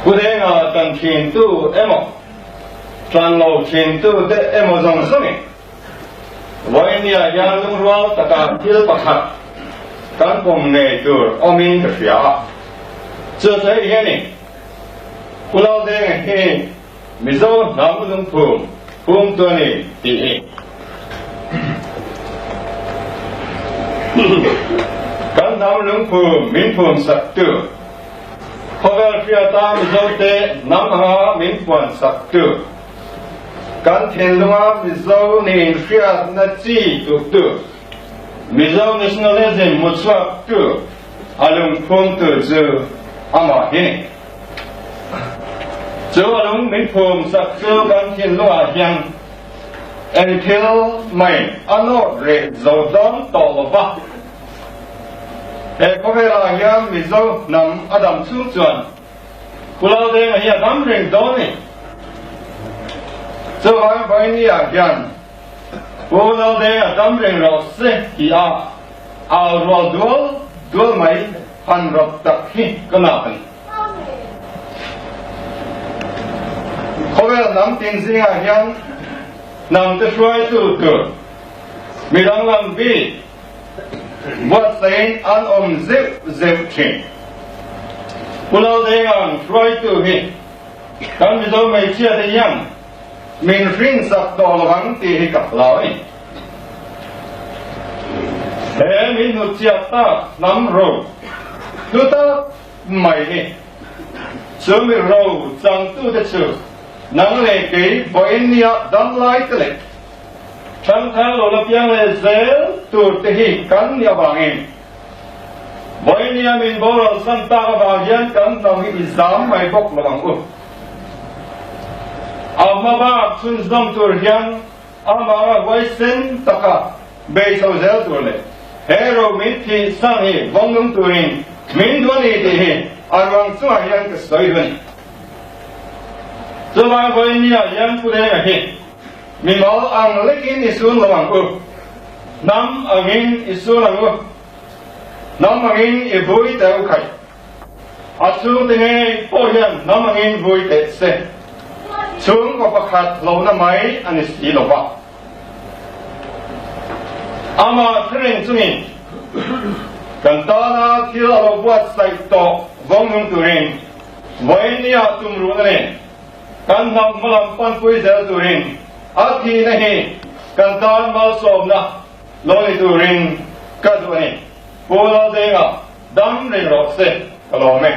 古代啊，当天都emo，转老天都的emo上生命。为你啊，杨东说大家听不看，干工内就阿明的学啊，这在一年，不老的嘿，没走南部农铺，工作呢第一。干南部农铺民铺十多。后来需要当走的南哈民官十多，干天龙啊民走呢需要那几多，民走呢是那人没错多，阿龙碰到就阿玛hin，就阿龙民碰十多干天龙啊像 until 没阿诺人走当到了吧。后来呀，民族南阿当出转，不老的呀，他们人多呢。这玩意你呀讲，不老的呀，他们人老是伊啊，罗多买汉罗特嘿个那份。后来南天星啊讲，南的衰度多，没让人比。Buat saya an zip chain. Pulau dengan try to he. Kan bisa macam ada yang menfin sak dolang ti hikap lain. Min uciata nam ro. Tuta mai he. Sumi ro jang tu de chu. Nang le ke boin ya dam lai te le. Sang thang lo lập yang le zel tu tehi kan ya bangin. Boy ni amin boro san ta ka bagian kan nang izam mai bok lo bang u. Ama ba sun zam tur hian ama wai sen taka be so zel tu le. Hero min thi sang hi bong nung turin min duan ni ti hi arwang chu hian ka soi duan. Zo ba boy ni ya yang pu de hi. Mimau ang lekin isun lawang u, nam angin isun lang u, nam angin ibui teu kai, asu tinge pohian nam angin bui te se, chung ko pakat lo na mai anis i lo pa. Ama kering sungin, kantana kila lo buat sai to vong nung turin, wai niya tumru ne, kan nam malam pan pui zel turin. Ati nahi kantan mal somna loni turin kadwani pulau denga dam ring rokse kalome